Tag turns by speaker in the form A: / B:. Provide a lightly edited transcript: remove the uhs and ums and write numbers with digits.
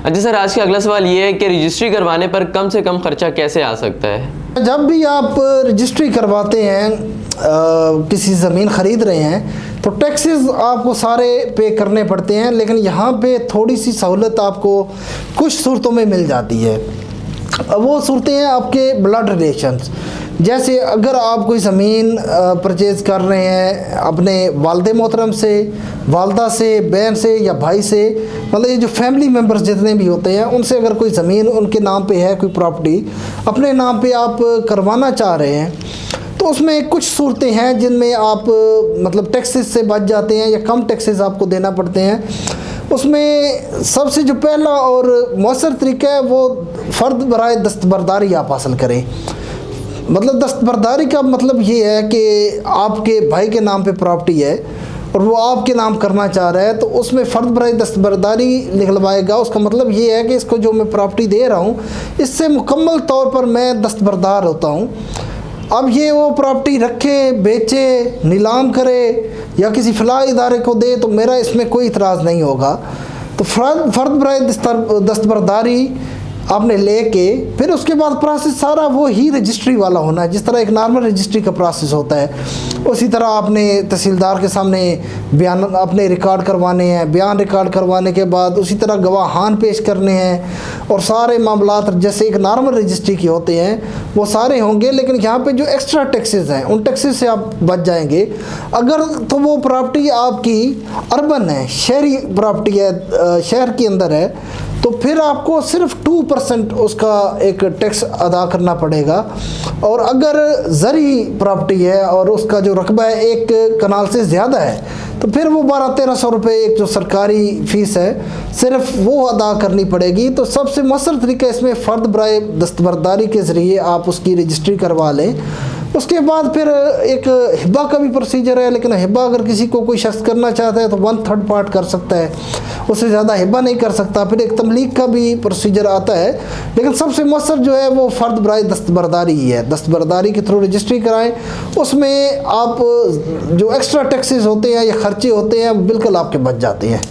A: अच्छा सर, आज का अगला सवाल ये है कि रजिस्ट्री करवाने पर कम से कम खर्चा कैसे आ सकता है?
B: जब भी आप रजिस्ट्री करवाते हैं, किसी ज़मीन ख़रीद रहे हैं तो टैक्सेस आपको सारे पे करने पड़ते हैं, लेकिन यहाँ पे थोड़ी सी सहूलत आपको कुछ सूरतों में मिल जाती है। वो सूरतें हैं आपके ब्लड रिलेशंस। जैसे अगर आप कोई ज़मीन परचेज़ कर रहे हैं अपने वालदे मोहतरम से, वालदा से, बहन से या भाई से, मतलब ये जो फैमिली मेम्बर्स जितने भी होते हैं उनसे अगर कोई ज़मीन उनके नाम पे है, कोई प्रॉपर्टी अपने नाम पे आप करवाना चाह रहे हैं, तो उसमें कुछ सूरतें हैं जिनमें आप मतलब टैक्सेस से बच जाते हैं या कम टैक्सेस आपको देना पड़ते हैं। उसमें सबसे जो पहला और मौसर तरीका है वो फ़र्द बराए दस्तबरदारी आप हासिल करें। मतलब दस्तबरदारी का मतलब ये है कि आपके भाई के नाम पे प्रॉपर्टी है और वो आपके नाम करना चाह रहा है, तो उसमें फ़र्द बराए दस्तबरदारी निकलवाएगा। उसका मतलब ये है कि इसको जो मैं प्रॉपर्टी दे रहा हूँ इससे मुकम्मल तौर पर मैं दस्तबरदार होता हूँ। अब ये वो प्रॉपर्टी रखे, बेचे, नीलाम करे या किसी फ़लाह इदारे को दे तो मेरा इसमें कोई इतराज़ नहीं होगा। तो फ़र्द बराए दस्तबरदारी आपने लेके फिर उसके बाद प्रोसेस सारा वो ही रजिस्ट्री वाला होना है। जिस तरह एक नॉर्मल रजिस्ट्री का प्रोसेस होता है उसी तरह आपने तहसीलदार के सामने बयान अपने रिकॉर्ड करवाने हैं, बयान रिकॉर्ड करवाने के बाद उसी तरह गवाहान पेश करने हैं और सारे मामलात जैसे एक नॉर्मल रजिस्ट्री के होते हैं वो सारे होंगे। लेकिन यहाँ पे जो एक्स्ट्रा टैक्सेस हैं उन टैक्सेस से आप बच जाएंगे। अगर तो वो प्रॉपर्टी आपकी अर्बन है, शहरी प्रॉपर्टी है, शहर के अंदर है, तो फिर आपको सिर्फ 2% उसका एक टैक्स अदा करना पड़ेगा। और अगर ज़री प्रॉपर्टी है और उसका जो रकबा है 1 कनाल से ज़्यादा है तो फिर वो 1200-1300 रुपये एक जो सरकारी फ़ीस है सिर्फ वो अदा करनी पड़ेगी। तो सबसे मौसर तरीका इसमें फ़र्द बराए दस्तबरदारी के ज़रिए आप उसकी रजिस्ट्री करवा लें। उसके बाद फिर एक हिब्बा का भी प्रोसीजर है, लेकिन हिब्बा अगर किसी को कोई शख्स करना चाहता है तो 1/3 पार्ट कर सकता है, उससे ज़्यादा हिब्बा नहीं कर सकता। फिर एक तमलीक का भी प्रोसीजर आता है, लेकिन सबसे मौसर जो है वो फ़र्द बराए दस्तबरदारी ही है। दस्तबरदारी के थ्रू रजिस्ट्री कराएं, उसमें आप जो एक्स्ट्रा टैक्सेस होते हैं या ख़र्चे होते हैं बिल्कुल आपके बच जाते हैं।